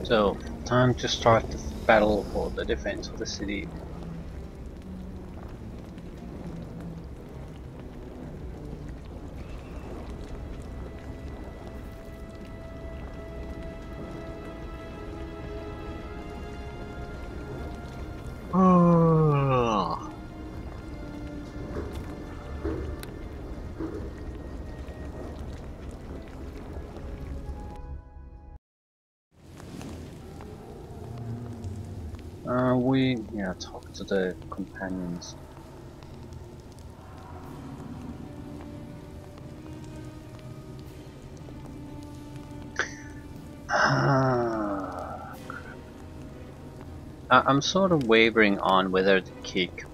So, time to start the battle for the defense of the city. Talk to the companions. I'm sort of wavering on whether to kick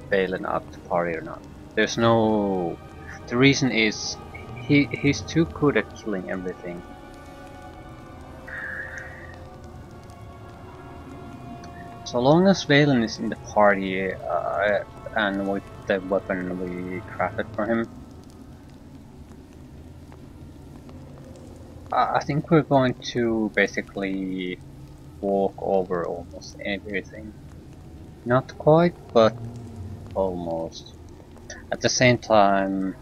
Balin out the party or not. There's no... The reason is he's too good at killing everything. So long as Valen is in the party and with the weapon we crafted for him, I think we're going to basically walk over almost everything. Not quite, but almost. At the same time,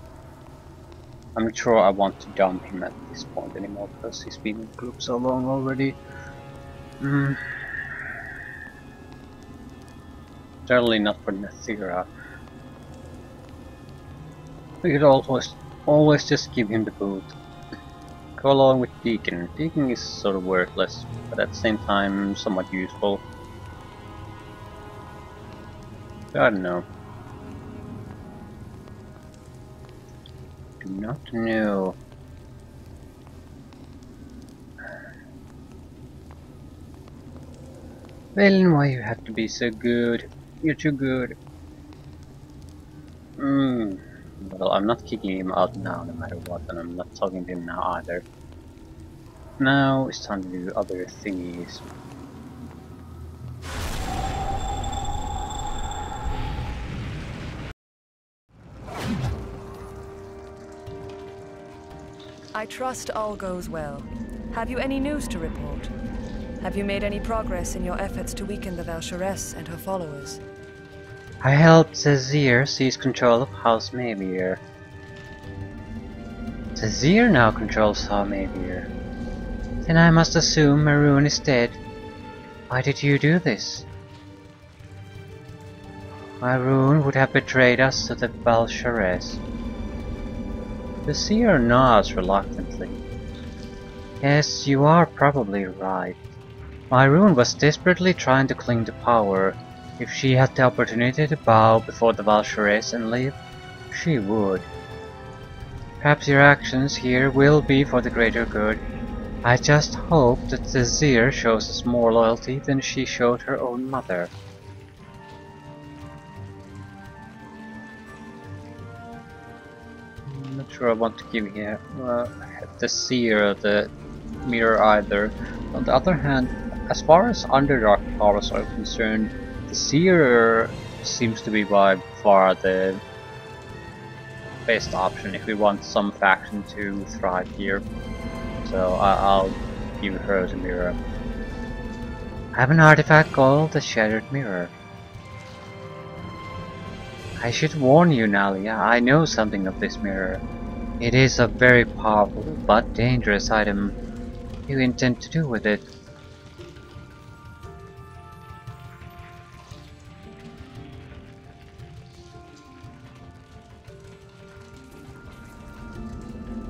I'm not sure I want to dump him at this point anymore because he's been in the group so long already. Certainly not for Nathira. We could always just give him the boot. Go along with Deacon. Deacon is sort of worthless, but at the same time somewhat useful. I don't know. Do not know. Valen, why you have to be so good? You're too good. Well, I'm not kicking him out now, no matter what, and I'm not talking to him now either. Now it's time to do other thingies. I trust all goes well. Have you any news to report? Have you made any progress in your efforts to weaken the Val'Sharess and her followers? I helped Seer seize control of House Mabir. Seer now controls House Mabir. Then I must assume Maroon is dead. Why did you do this? Maroon would have betrayed us to the Val'Sharess. The Seer nods reluctantly. Yes, you are probably right. Maroon was desperately trying to cling to power. If she had the opportunity to bow before the Val'Sharess and leave, she would. Perhaps your actions here will be for the greater good. I just hope that the Seer shows us more loyalty than she showed her own mother. I'm not sure I want to give here the Seer the mirror either. On the other hand, as far as Underdark powers are concerned, the Seer seems to be by far the best option if we want some faction to thrive here. So I'll give her the mirror. I have an artifact called the Shattered Mirror. I should warn you, Nalia, I know something of this mirror. It is a very powerful but dangerous item. What do you intend to do with it?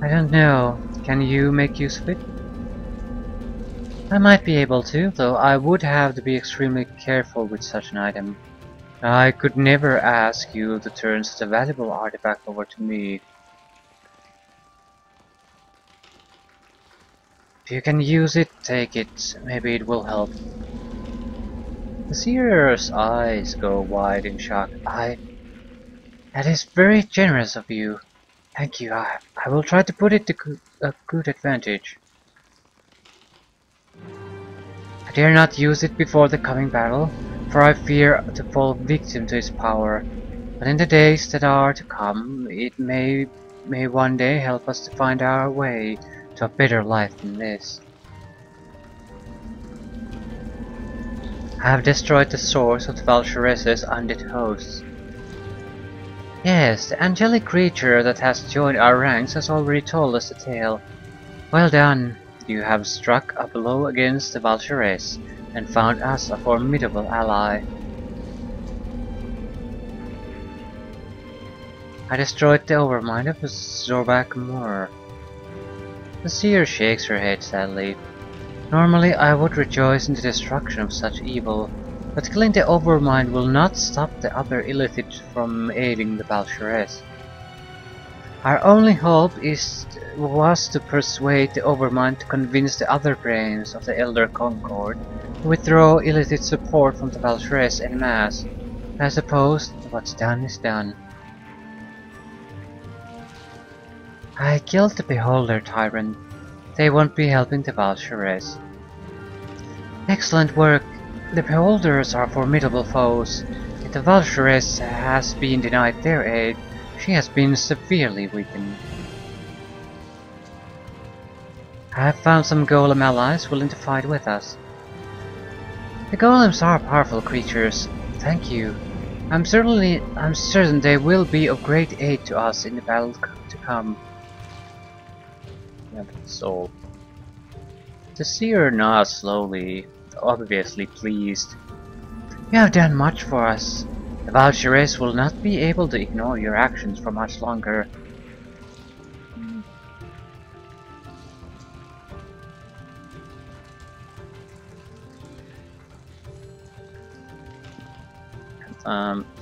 I don't know. Can you make use of it? I might be able to, though I would have to be extremely careful with such an item. I could never ask you to turn such a valuable artifact over to me. If you can use it, take it. Maybe it will help. The Seer's eyes go wide in shock. That is very generous of you. Thank you. I will try to put it to a good advantage. I dare not use it before the coming battle, for I fear to fall victim to its power. But in the days that are to come, it may one day help us to find our way to a better life than this. I have destroyed the source of the Valshares's undead hosts. Yes, the angelic creature that has joined our ranks has already told us the tale. Well done! You have struck a blow against the Valshares and found us a formidable ally. I destroyed the overmind of Zorbak Moor. The Seer shakes her head sadly. Normally I would rejoice in the destruction of such evil, but killing the overmind will not stop the other illithid from aiding the Valshares. Our only hope was to persuade the overmind to convince the other brains of the Elder Concord to withdraw illithid support from the Valshares en masse. I suppose what's done is done. I killed the Beholder Tyrant. They won't be helping the Valshares. Excellent work. The Beholders are formidable foes. If the Valshares has been denied their aid, she has been severely weakened. I have found some golem allies willing to fight with us. The golems are powerful creatures. Thank you. I'm certain they will be of great aid to us in the battle to come. Yeah, so the Seer nods slowly, obviously pleased. You have done much for us. The Valshares will not be able to ignore your actions for much longer.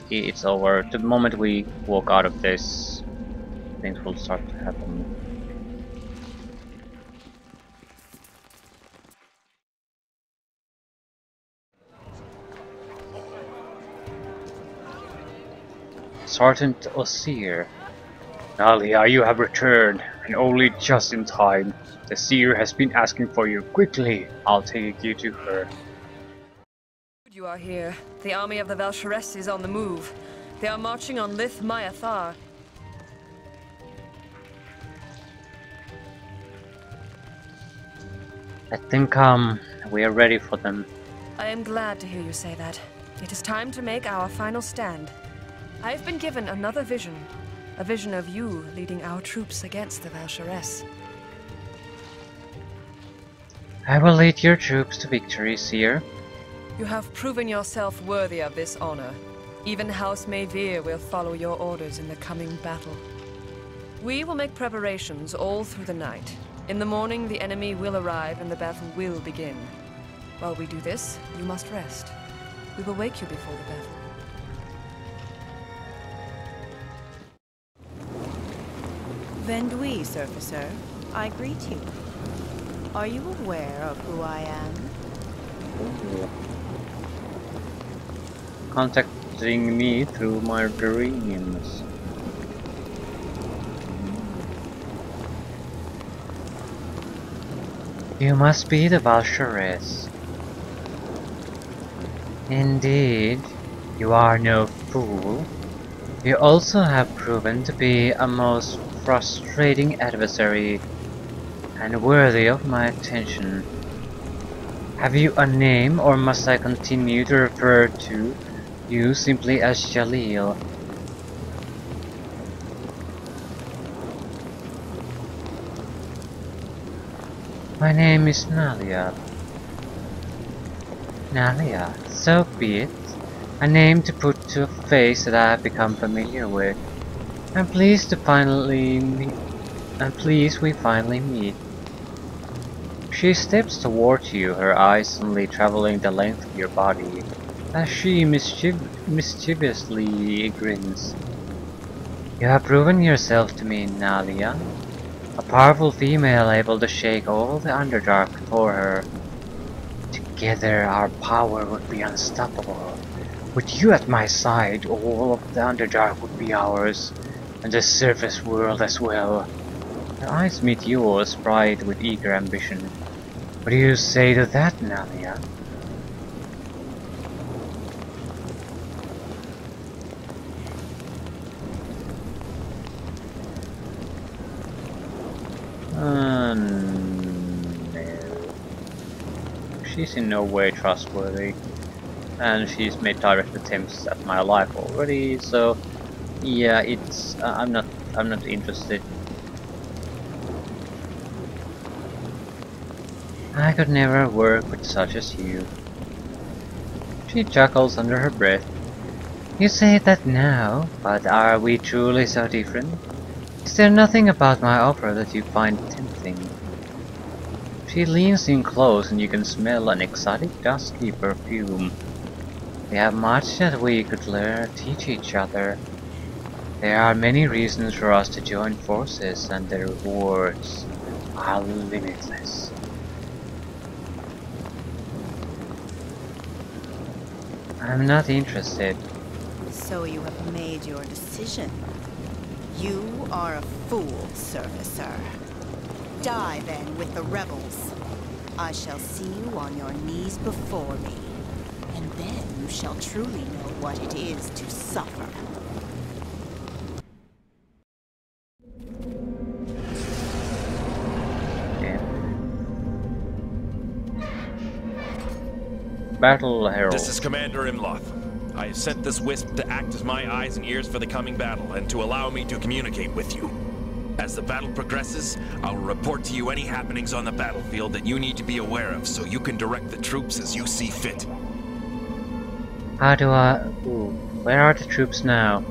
It's over. The moment we walk out of this, things will start to happen. Sergeant Seer. Nalia, you have returned, and only just in time. The Seer has been asking for you. Quickly, I'll take you to her. You are here. The army of the Valshares is on the move. They are marching on Lith Mayathar. Let them come. We are ready for them. I am glad to hear you say that. It is time to make our final stand. I have been given another vision. A vision of you leading our troops against the Valshares. I will lead your troops to victory, Seer. You have proven yourself worthy of this honor. Even House Mavir will follow your orders in the coming battle. We will make preparations all through the night. In the morning, the enemy will arrive and the battle will begin. While we do this, you must rest. We will wake you before the battle. Vendui, Surfacer. I greet you. Are you aware of who I am? Contacting me through my dreams. You must be the Valshares. Indeed, you are no fool. You also have proven to be a most frustrating adversary and worthy of my attention. Have you a name, or must I continue to refer to you simply as Jalil? My name is Nalia. Nalia, so be it. A name to put to a face that I have become familiar with. I'm pleased we finally meet. She steps towards you, her eyes suddenly traveling the length of your body, as she mischievously grins. You have proven yourself to me, Nalia. A powerful female able to shake all the Underdark for her. Together our power would be unstoppable. With you at my side, all of the Underdark would be ours, and the surface world as well. Her eyes meet yours, bright with eager ambition. What do you say to that, Nalia? No. She's in no way trustworthy. and she's made direct attempts at my life already. So yeah, it's I'm not interested. I could never work with such as you. She chuckles under her breath. You say that now, but are we truly so different? Is there nothing about my offer that you find tempting? She leans in close and you can smell an exotic dusky perfume. We have much that we could teach each other. There are many reasons for us to join forces, and the rewards are limitless. I'm not interested. So you have made your decision. You are a fool, servicer. Die then with the rebels. I shall see you on your knees before me, and then you shall truly know what it is to suffer. Battle Herald. This is Commander Imloth. I have sent this wisp to act as my eyes and ears for the coming battle, and to allow me to communicate with you. As the battle progresses, I will report to you any happenings on the battlefield that you need to be aware of, so you can direct the troops as you see fit. How do I... Ooh, where are the troops now?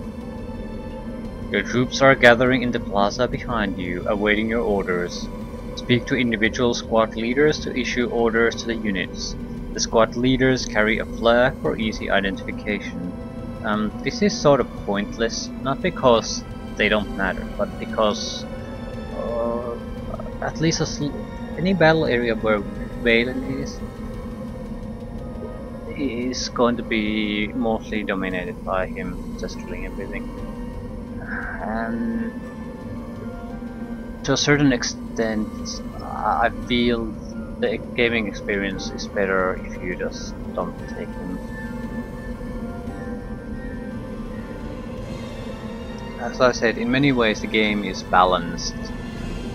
Your troops are gathering in the plaza behind you, awaiting your orders. Speak to individual squad leaders to issue orders to the units. The squad leaders carry a flag for easy identification. This is sort of pointless, not because they don't matter, but because at least any battle area where Valen is going to be mostly dominated by him just killing everything. And to a certain extent, I feel the gaming experience is better if you just don't take him. As I said, in many ways the game is balanced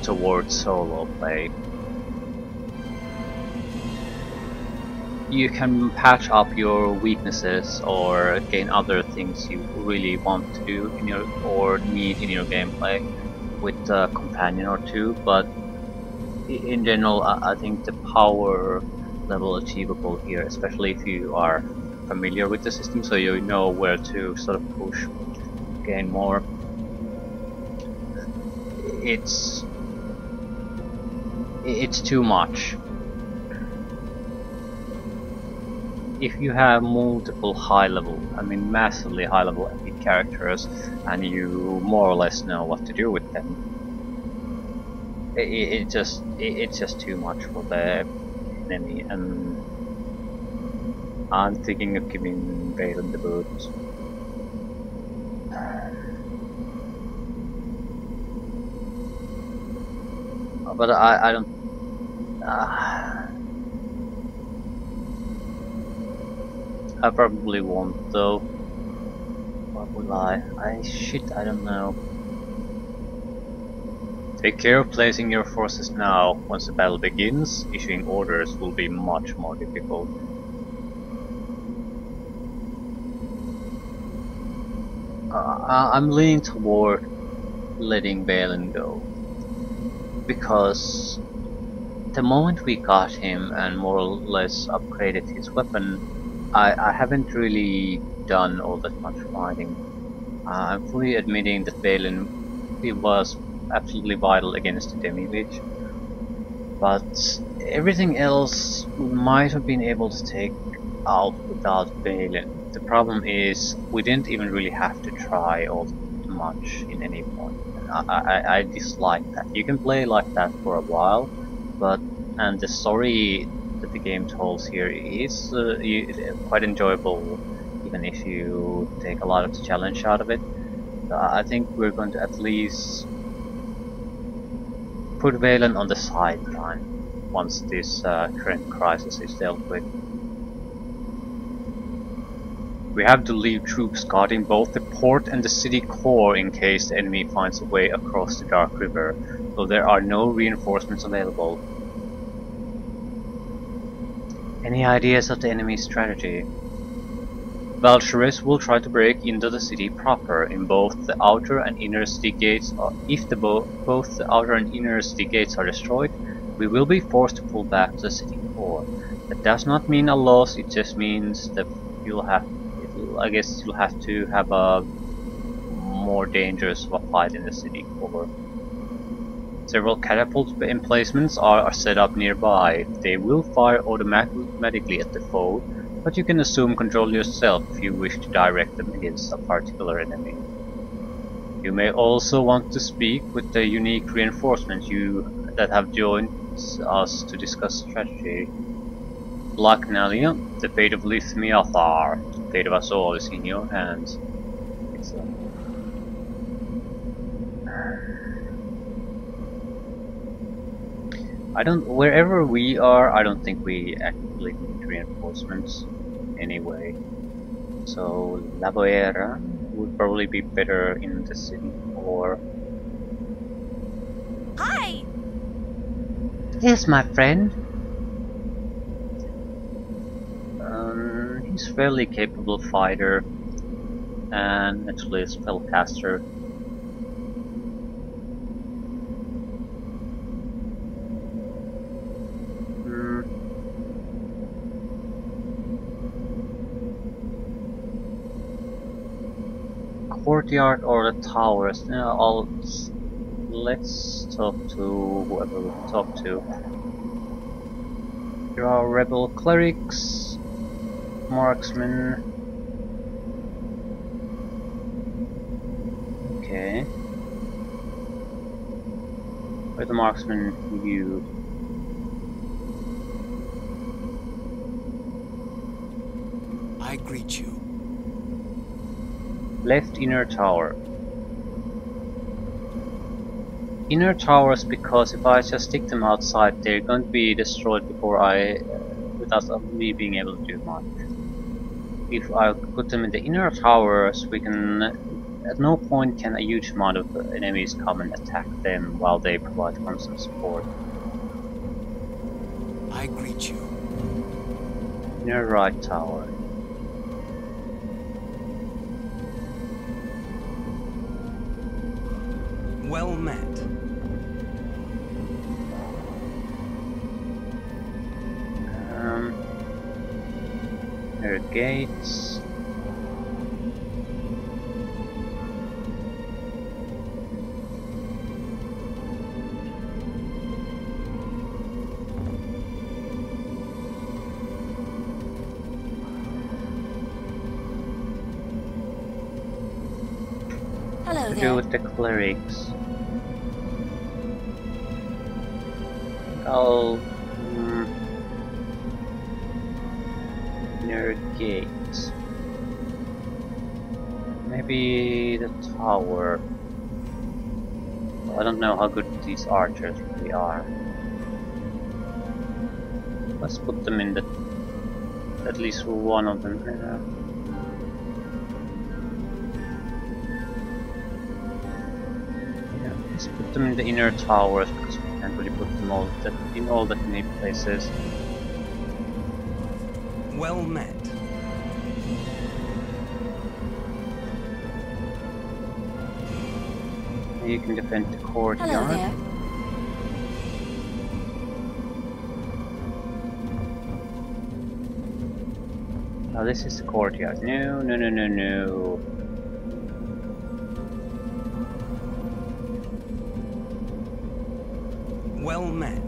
towards solo play. You can patch up your weaknesses or gain other things you really want to do in your or need in your gameplay with a companion or two, but in general I think the power level achievable here, especially if you are familiar with the system, so you know where to sort of push, gain more. It's too much. If you have multiple high level, I mean massively high level epic characters, and you more or less know what to do with them, it's just too much for the enemy, and I'm thinking of giving Valen the boot. But I don't. I probably won't though. What will I don't know. Take care of placing your forces now. Once the battle begins, issuing orders will be much more difficult. I'm leaning toward letting Valen go, because the moment we got him and more or less upgraded his weapon, I haven't really done all that much fighting. I'm fully admitting that Valen was absolutely vital against the Demi-Lich, but everything else we might have been able to take out without Valen. The problem is we didn't even really have to try all that much in any point. I dislike that. You can play like that for a while, and the story that the game tells here is quite enjoyable, even if you take a lot of the challenge out of it. I think we're going to at least put Valen on the sideline once this current crisis is dealt with. We have to leave troops guarding both the port and the city core in case the enemy finds a way across the Dark River, though there are no reinforcements available. Any ideas of the enemy's strategy? Valkyries will try to break into the city proper in both the outer and inner city gates. If both the outer and inner city gates are destroyed, we will be forced to pull back to the city core. That does not mean a loss, it just means that I guess you'll have to have a more dangerous fight in the city core. Several catapult emplacements are set up nearby. They will fire automatically at the foe, but you can assume control yourself if you wish to direct them against a particular enemy. You may also want to speak with the unique reinforcements that have joined us to discuss strategy. Blacknalia, the fate of Lithmiathar, the fate of us all is in your hands. Wherever we are, I don't think we actively need reinforcements anyway. So La Boera would probably be better in the city or... Hi! Yes, my friend. He's a fairly capable fighter and actually a spellcaster. Courtyard or the towers? Let's talk to whoever we'll talk to. There are rebel clerics, marksmen. Okay. Where the marksman you? I greet you. Left inner tower. Inner towers, because if I just stick them outside, they're going to be destroyed before without me being able to do much. If I put them in the inner towers, we can, at no point can a huge amount of enemies come and attack them while they provide constant support. I greet you. Inner right tower. Well met. There are gates. Hello To there. do with the clerics. I'll near gates. Maybe the tower. I don't know how good these archers really are. Let's put them in at least one of them. Yeah, let's put them in the inner towers because we can't really put them in all that many places. Well met. You can defend the courtyard. Hello there. Now this is the courtyard. No, no, no, no, no. Well met.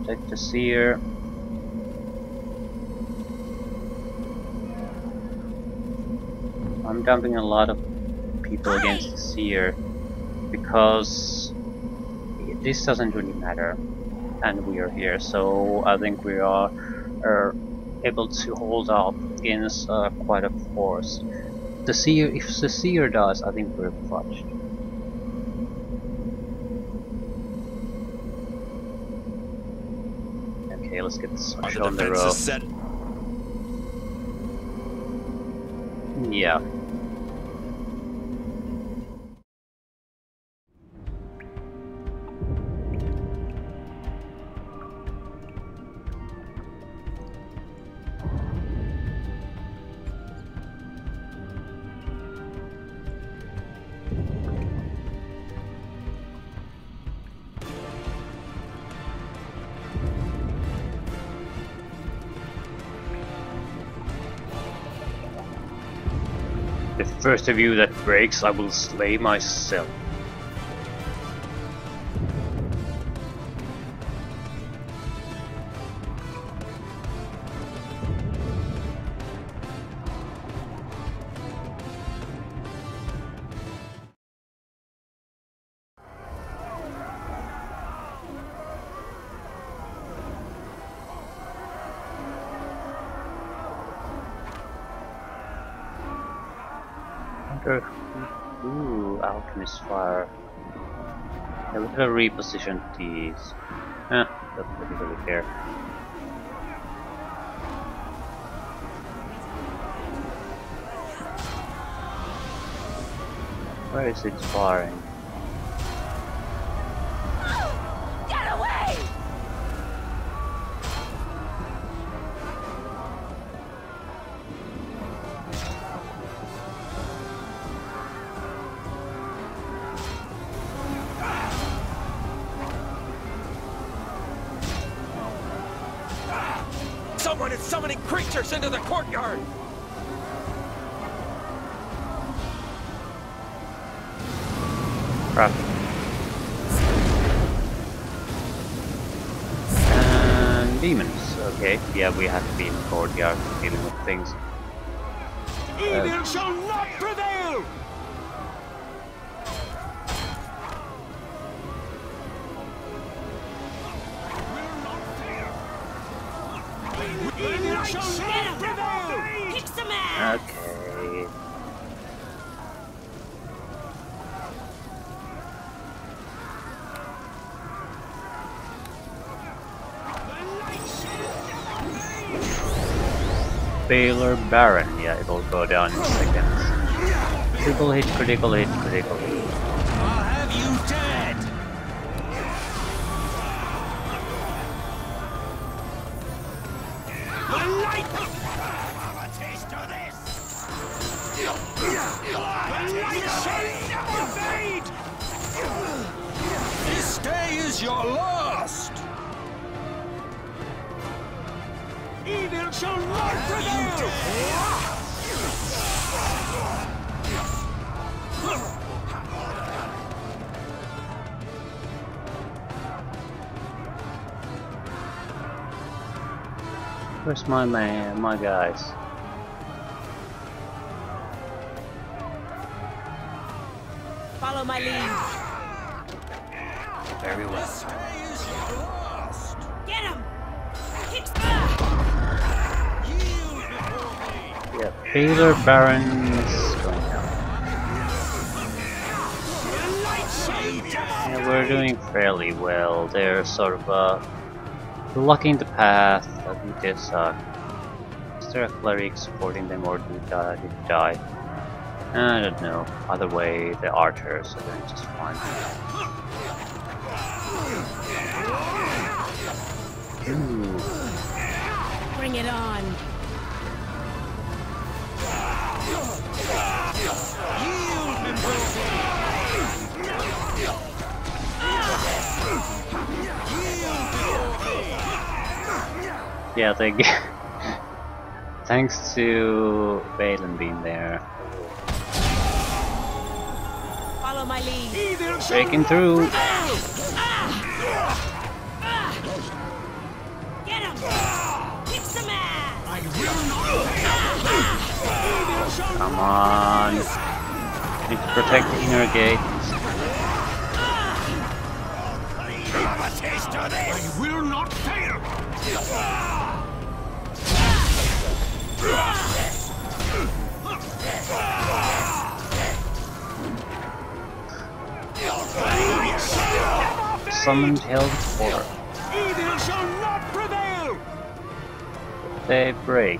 Protect the Seer. I'm dumping a lot of people against the Seer because this doesn't really matter, and we are here, so I think we are able to hold up against quite a force. The Seer, if the Seer dies, I think we're fudged. Okay, let's get this Are show on the the road. defenses set? Yeah. The first of you that breaks, I will slay myself. Ooh, Alchemist Fire. Yeah, we gotta reposition these. Don't particularly care. Where is it firing? Get away! Someone is summoning creatures into the courtyard! Crap. And demons. Okay, yeah, we have to be in the courtyard dealing with things. Evil shall not prevail! Evil shall not prevail! Kick some ass! Okay. Baylor Baron, yeah, it'll go down in seconds. Triple hit, critical hit, critical hit. I'll have you dead! The light! Have a taste of this! The light shall never fade! This day is your last! Evil shall not prevail! Where's my man, my guys? Follow my lead. Very well. This day is your last! Get him! Kick Yield before me! Yeah, Baylor Baron's going down. The light shall never Yeah, we're doing fairly well. They're sort of blocking the path. I think there's is there a cleric supporting them, or did he die? I don't know. Either way, the archers are doing just fine. Ooh. Bring it on. yield before me! Yeah, they get. Thanks to Balin being there. Follow my lead. Evil shall Breaking through. Get him! Kick some ass! I will not fail! Evil shall Come on. Need to protect the inner gate. have a taste of this! I will not fail! Summoned held for. Evil shall not prevail! They break.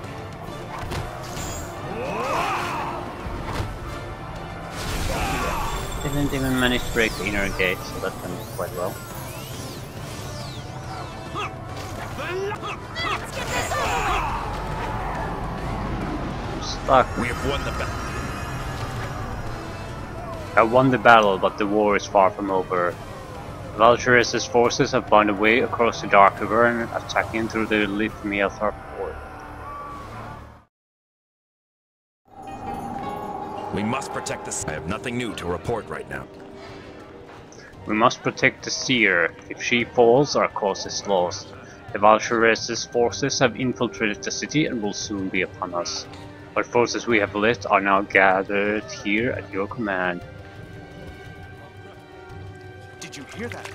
Didn't even manage to break the inner gate, so that went quite well. Let's get this over Stuck. We have won the battle. I won the battle, but the war is far from over. Valkyries' forces have found a way across the Dark River and attacking through the Lithmiathar port. We must protect this. I have nothing new to report right now. We must protect the Seer. If she falls, our cause is lost. The Valkyries' forces have infiltrated the city and will soon be upon us. What forces we have left are now gathered here at your command. Did you hear that?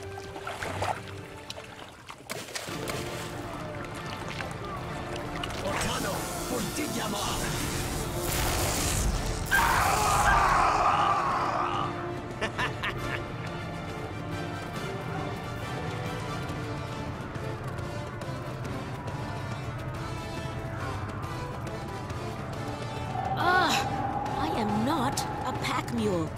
I am not a pack mule.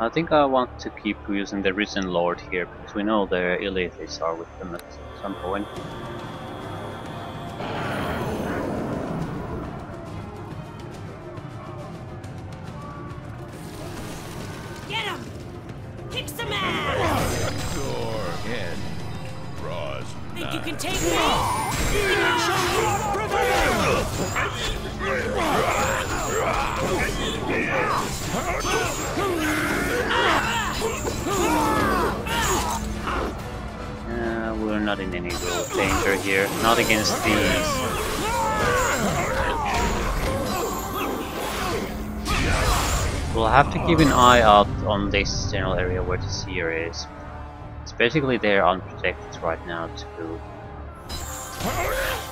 I think I want to keep using the Risen Lord here, because we know the elites are with them at some point. Get him! Kick some ass! Your head draws Think you can take me? Evil shall not prevail! We're not in any real danger here, not against these. We'll have to keep an eye out on this general area where the Seer is. It's basically there unprotected right now too.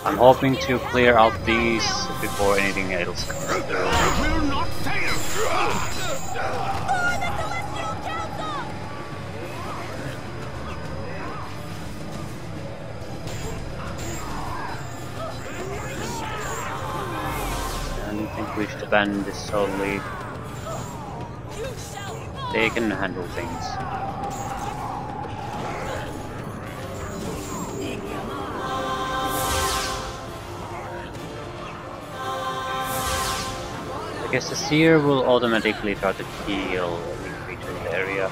I'm hoping to clear out these before anything else comes through. Will not fail! I think we should abandon this totally. They can handle things. I guess the Seer will automatically try to kill every creature in the area.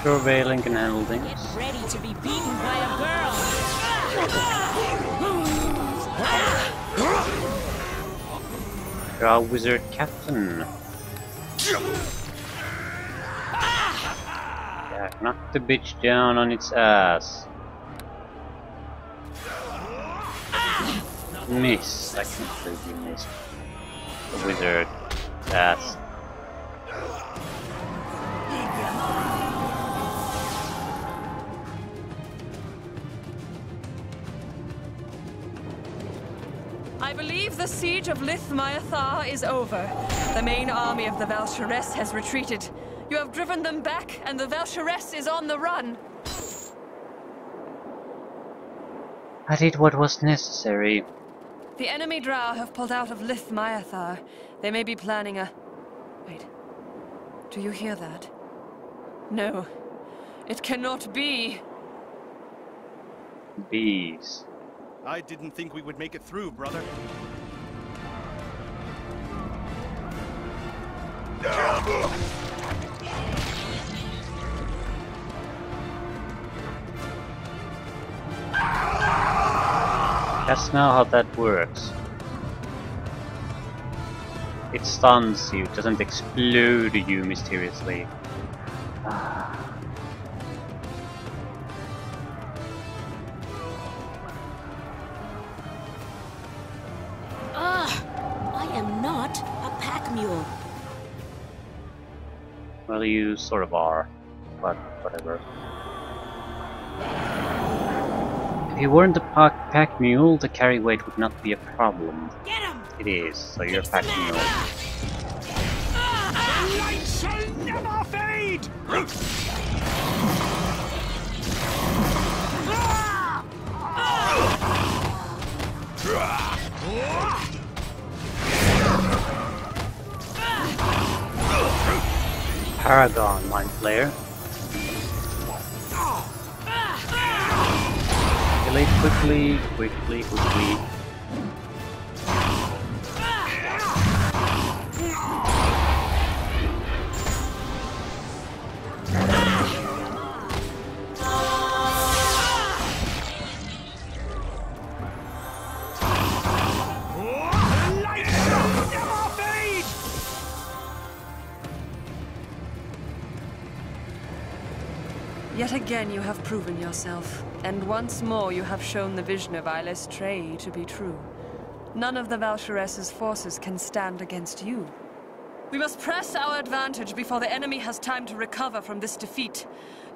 Sure, Valen can handle things. Get ready to be beaten by a girl! You're our wizard captain. Yeah, knock the bitch down on its ass. Miss. I completely missed the wizard ass. I believe the siege of Lithmiathar is over. The main army of the Valkyries has retreated. You have driven them back, and the Valkyries is on the run. I did what was necessary. The enemy drow have pulled out of Lithmiathar. They may be planning a... Wait. Do you hear that? No. It cannot be. Bees. I didn't think we would make it through, brother. That's now how that works. It stuns you, it doesn't explode you mysteriously. Well, you sort of are, but whatever. If you weren't a pack mule, the carry weight would not be a problem. Get him! It is, so you're a Kick pack some mule. The light shall never fade! Paragon, Mind Flayer. Kill it quickly, quickly, quickly. The light shall never fade! Yet again you have proven yourself, and once more you have shown the vision of Trey to be true. None of the Valsharess's forces can stand against you. We must press our advantage before the enemy has time to recover from this defeat.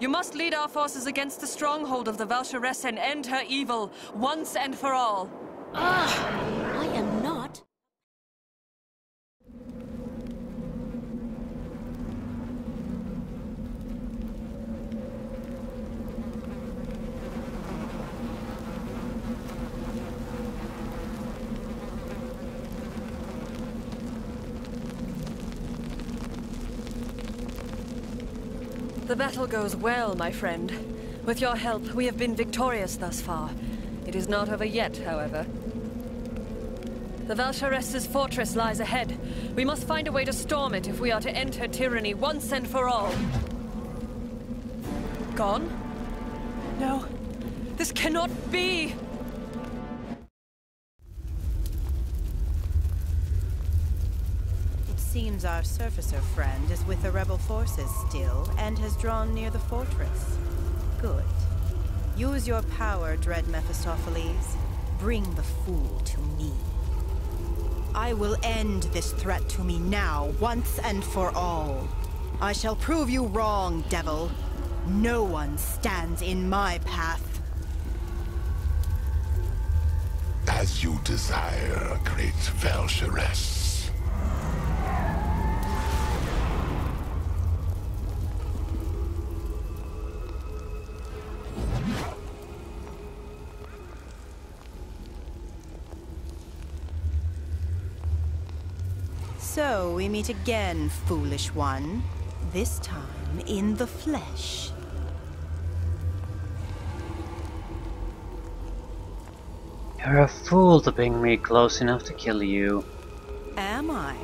You must lead our forces against the stronghold of the Valsharess and end her evil, once and for all. I am not. The battle goes well, my friend. With your help, we have been victorious thus far. It is not over yet, however. The Valsharess's fortress lies ahead. We must find a way to storm it if we are to end her tyranny once and for all. Gone? No. This cannot be! It seems our surfacer friend is with the rebel forces still, and has drawn near the fortress. Good. Use your power, dread Mephistopheles. Bring the fool to me. I will end this threat to me now, once and for all. I shall prove you wrong, devil. No one stands in my path. As you desire, great Valsharess. So we meet again, foolish one. This time in the flesh. You're a fool to bring me close enough to kill you. Am I?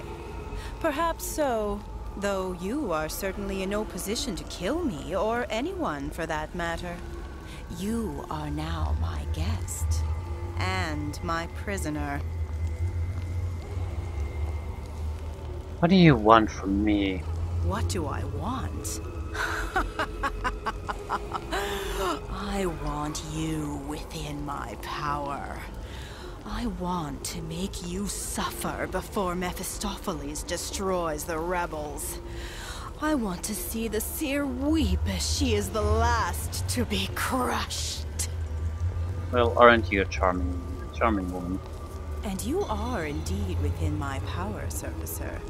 Perhaps so, though you are certainly in no position to kill me, or anyone for that matter. You are now my guest, and my prisoner. What do you want from me? What do I want? I want you within my power. I want to make you suffer before Mephistopheles destroys the rebels. I want to see the Seer weep as she is the last to be crushed. Well, aren't you a charming woman? And you are indeed within my power, Surfacer.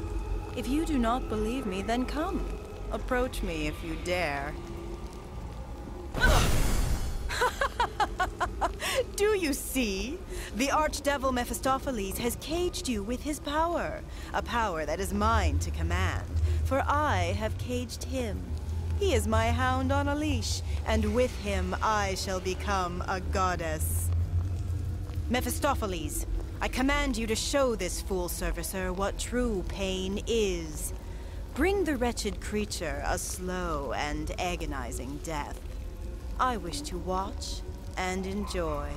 If you do not believe me, then come. Approach me if you dare. Do you see? The Archdevil Mephistopheles has caged you with his power. A power that is mine to command. For I have caged him. He is my hound on a leash, and with him I shall become a goddess. Mephistopheles, I command you to show this fool Surfacer what true pain is. Bring the wretched creature a slow and agonizing death. I wish to watch and enjoy.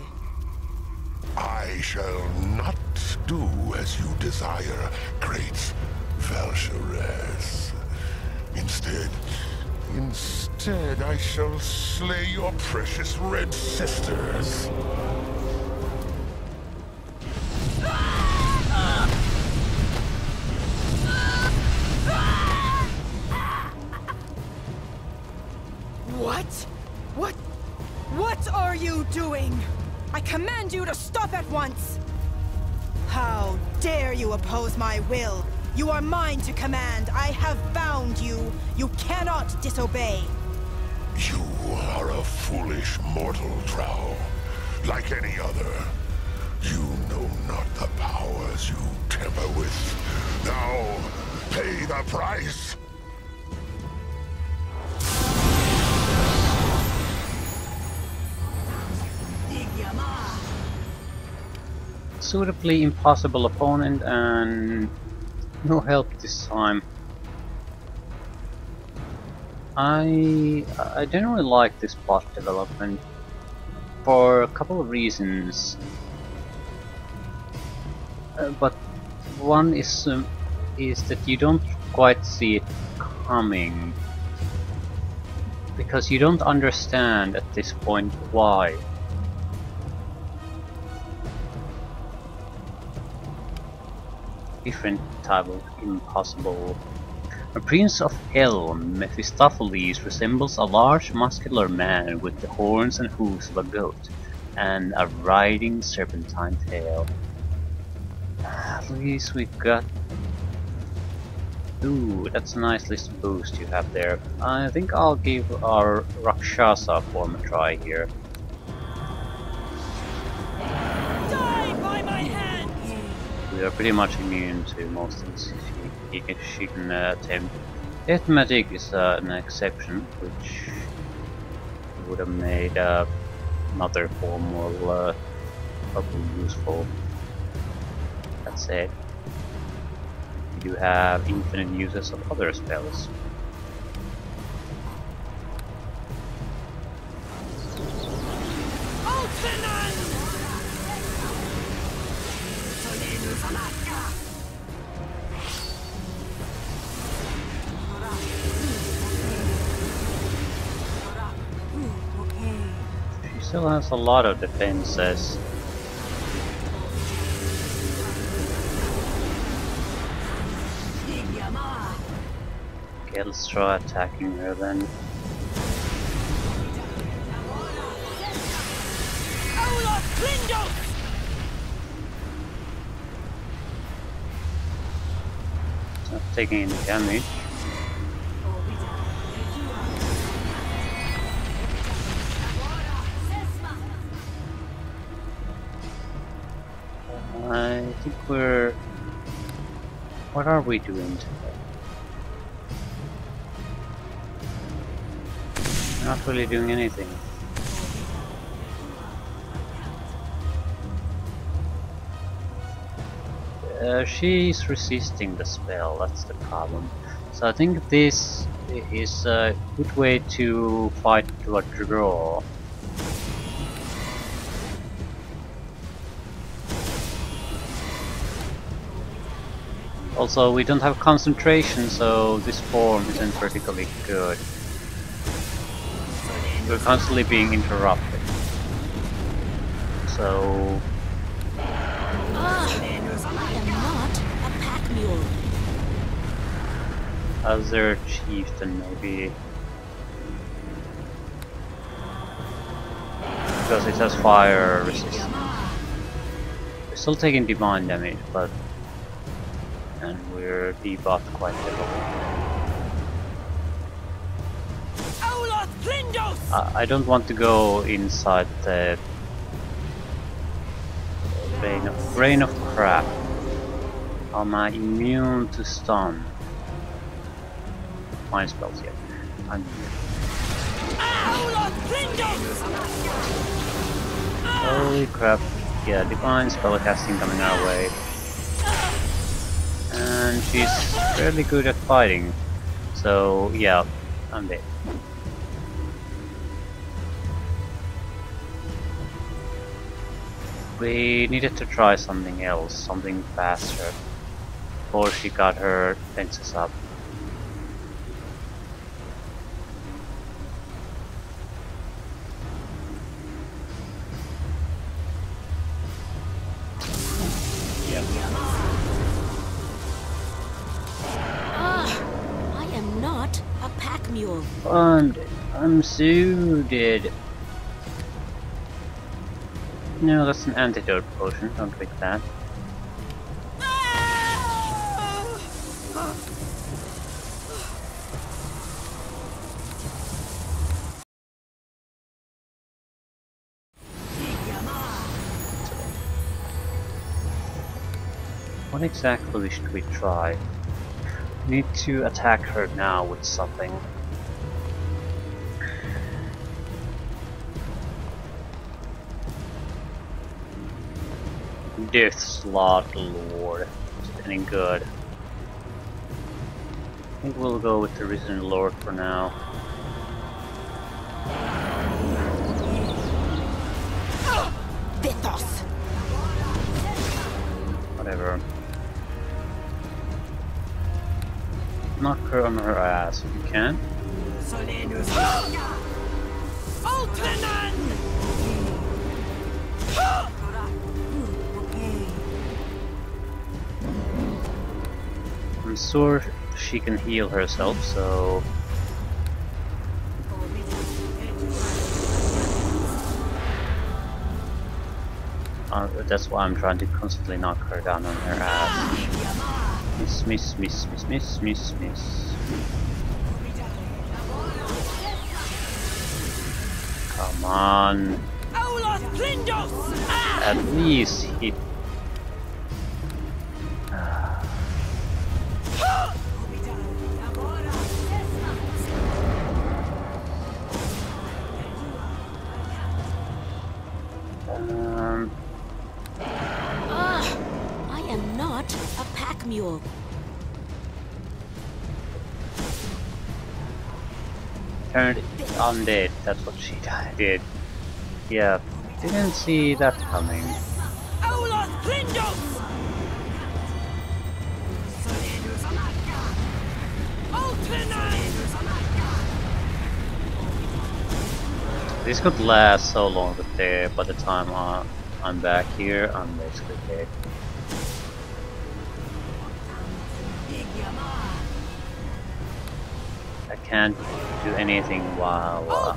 I shall not do as you desire, great Valsharess. Instead, I shall slay your precious red sisters. What? What are you doing? I command you to stop at once! How dare you oppose my will? You are mine to command. I have bound you. You cannot disobey. You are a foolish mortal, Drow. Like any other. You know not the powers you tamper with. Now, pay the price! Suitably impossible opponent and no help this time. I generally like this plot development for a couple of reasons, but one is that you don't quite see it coming because you don't understand at this point why. Different type of impossible. A prince of hell, Mephistopheles, resembles a large muscular man with the horns and hooves of a goat and a riding serpentine tail. At least we've got... Ooh, that's a nice list of boosts you have there. I think I'll give our Rakshasa form a try here. We are pretty much immune to most things she can attempt. Death Magic is an exception, which would have made another form more probably useful. That said, we do have infinite uses of other spells. She still has a lot of defenses. Okay, let's try attacking her then. Not taking any damage. I think we're... What are we doing today? We're not really doing anything. She's resisting the spell, that's the problem. So I think this is a good way to fight to a draw. Also, we don't have concentration, so this form isn't particularly good. We're constantly being interrupted. So... As their chieftain, maybe. Because it has fire resistance. We're still taking divine damage, but... And we're debuffed quite heavily. I don't want to go inside the... Rain of Crap. Am I immune to stun? Mind spells yet. I'm holy crap. Yeah, divine spellcasting coming our way. And she's fairly good at fighting. So yeah, I'm dead. We needed to try something else, something faster, before she got her defenses up. I'm so dead. No, that's an antidote potion. Don't drink that. What exactly should we try? We need to attack her now with something. Death Slot Lord. Is it any good? I think we'll go with the Risen Lord for now. Vithos. Whatever. Knock her on her ass if you can. I'm sure she can heal herself, so... that's why I'm trying to constantly knock her down on her ass. Miss, miss, miss, miss, miss, miss, miss. Come on. At least hit. I am not a pack mule. Turned undead, that's what she did. Yeah, didn't see that coming. This could last so long that by the time I'm back here, I'm basically dead. I can't do anything while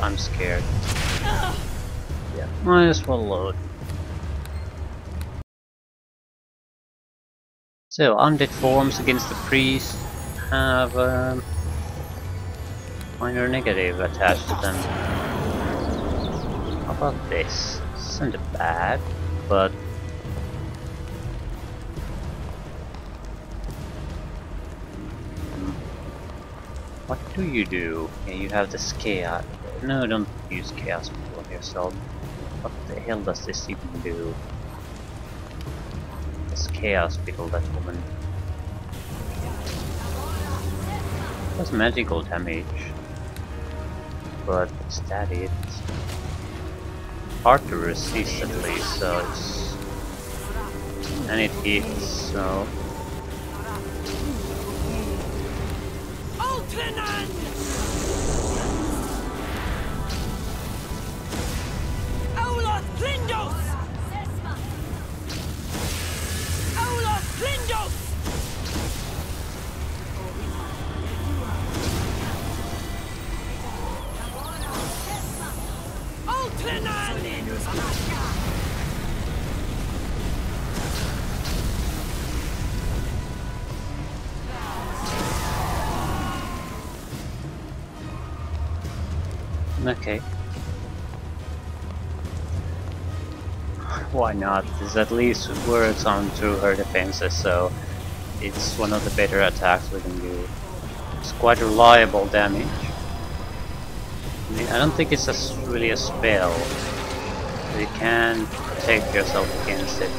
I'm scared. Yeah, might as well load. So, undead forms against the priest have minor negative attached to them. How about this? This isn't bad, but what do you do? Yeah, you have this chaos. No, don't use chaos on yourself. What the hell does this even do? This chaos beetle, that woman. Does magical damage. But is that it? Hard to resist at least, so it's... and it hits, so... Okay. Why not? This at least works on through her defenses, so it's one of the better attacks we can do. It's quite reliable damage. I mean, I don't think it's really a spell. You can protect yourself against it.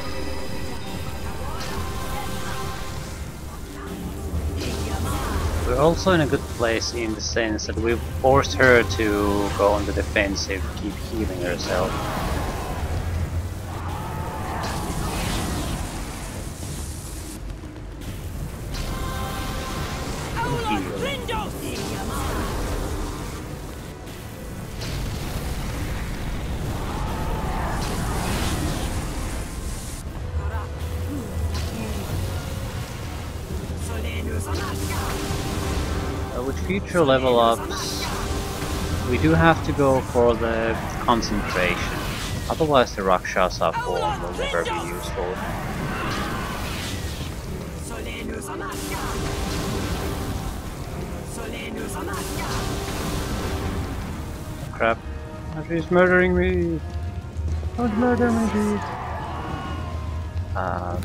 We're also in a good place in the sense that we've forced her to go on the defensive, keep healing herself. With future level ups, we do have to go for the concentration. Otherwise the Rakshasa form will never be useful. Crap. She's murdering me! Don't murder me, dude! I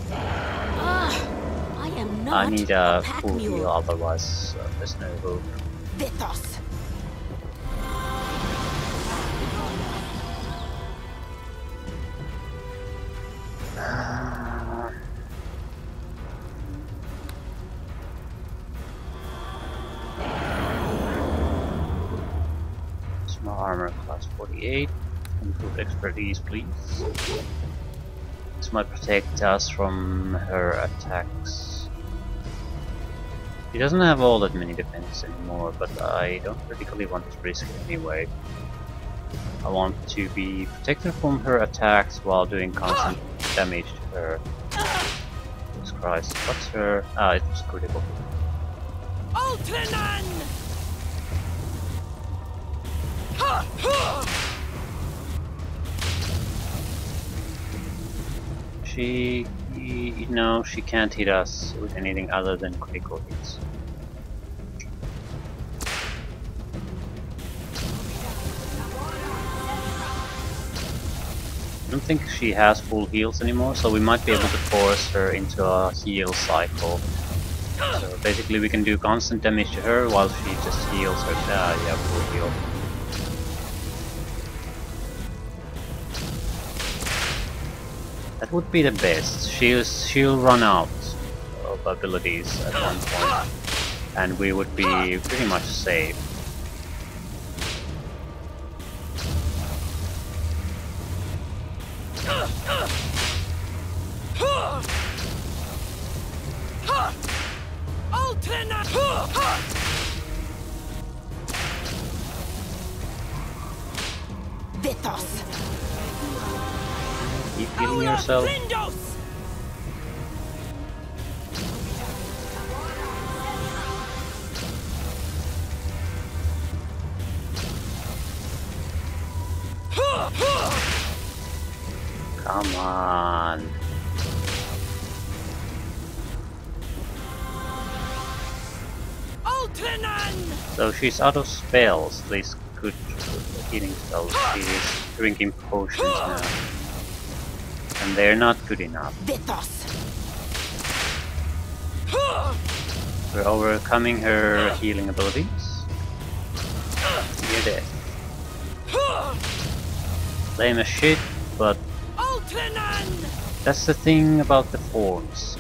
am not I need a pack full mule. heal, otherwise there's no hope. Vithos. Small armor class 48. Improved expertise, please. This might protect us from her attacks. She doesn't have all that many defense anymore, but I don't particularly want to risk it anyway. I want to be protected from her attacks while doing constant damage to her. Jesus Christ, what's her... Ah, it was critical. Ultraman! She... no, she can't hit us with anything other than critical hits. I don't think she has full heals anymore, so we might be able to force her into a heal cycle. So basically we can do constant damage to her while she just heals her. Yeah, full heal. That would be the best. She'll run out of abilities at one point, and we would be pretty much safe. Vithos. Keep healing yourself. Come on. So she's out of spells, these good healing spells. She's drinking potions now. And they're not good enough. Vithos. We're overcoming her healing abilities. You're dead. Lame as shit, but that's the thing about the forms.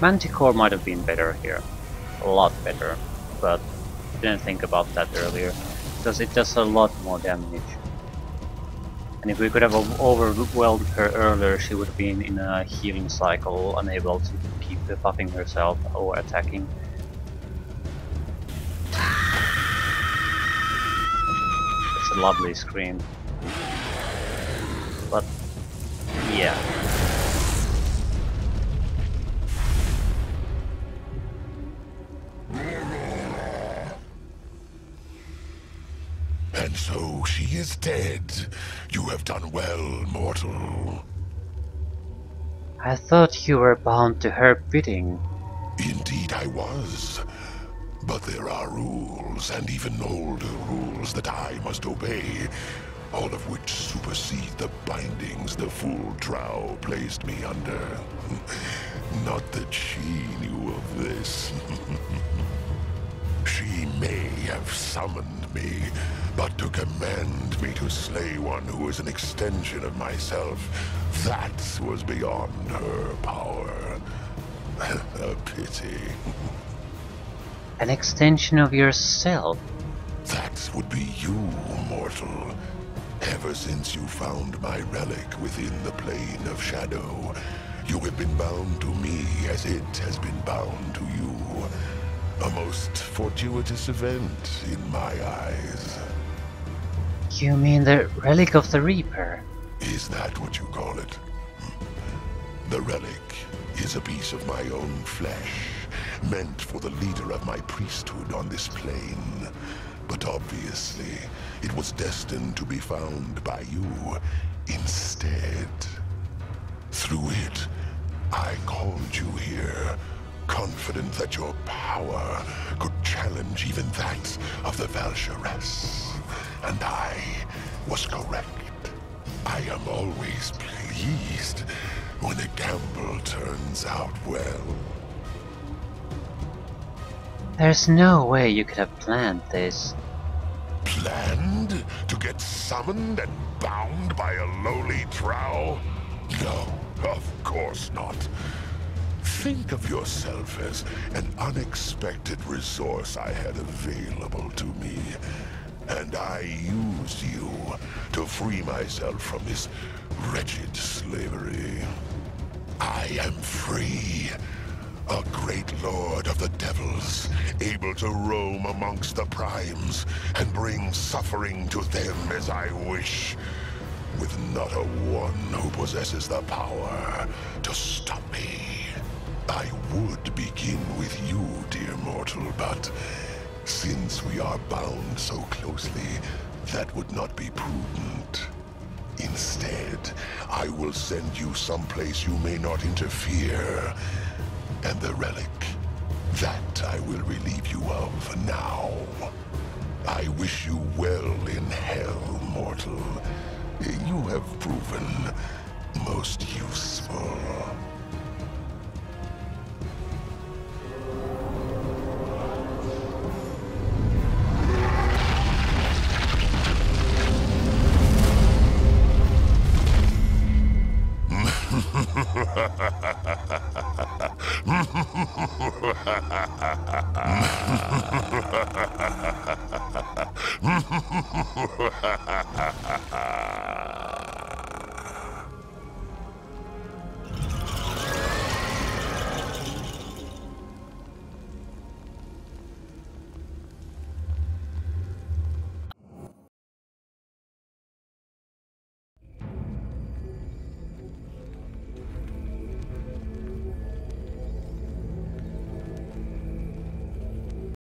Manticore might have been better here. A lot better, but didn't think about that earlier, because it does a lot more damage. And if we could have overwhelmed her earlier, she would have been in a healing cycle, unable to keep buffing herself or attacking. It's a lovely scream. But yeah. And so she is dead. You have done well, mortal. I thought you were bound to her bidding. Indeed I was. But there are rules, and even older rules that I must obey, all of which supersede the bindings the fool Drow placed me under. Not that she knew of this. She may have summoned me, but to command me to slay one who is an extension of myself, that was beyond her power. A pity. An extension of yourself? That would be you, mortal. Ever since you found my relic within the plane of shadow, you have been bound to me as it has been bound to you. A most fortuitous event in my eyes. You mean the relic of the Reaper? Is that what you call it? The relic is a piece of my own flesh, meant for the leader of my priesthood on this plane. But obviously, it was destined to be found by you instead. Through it, I called you here, confident that your power could challenge even that of the Valsharess. And I was correct. I am always pleased when a gamble turns out well. There's no way you could have planned this. Planned to get summoned and bound by a lowly drow? No, of course not. Think of yourself as an unexpected resource I had available to me, and I used you to free myself from this wretched slavery. I am free. A great lord of the devils, able to roam amongst the primes and bring suffering to them as I wish, with not a one who possesses the power to stop me. I would begin with you, dear mortal, but since we are bound so closely, that would not be prudent. Instead, I will send you someplace you may not interfere. And the relic, that I will relieve you of now. I wish you well in hell, mortal. You have proven most useful.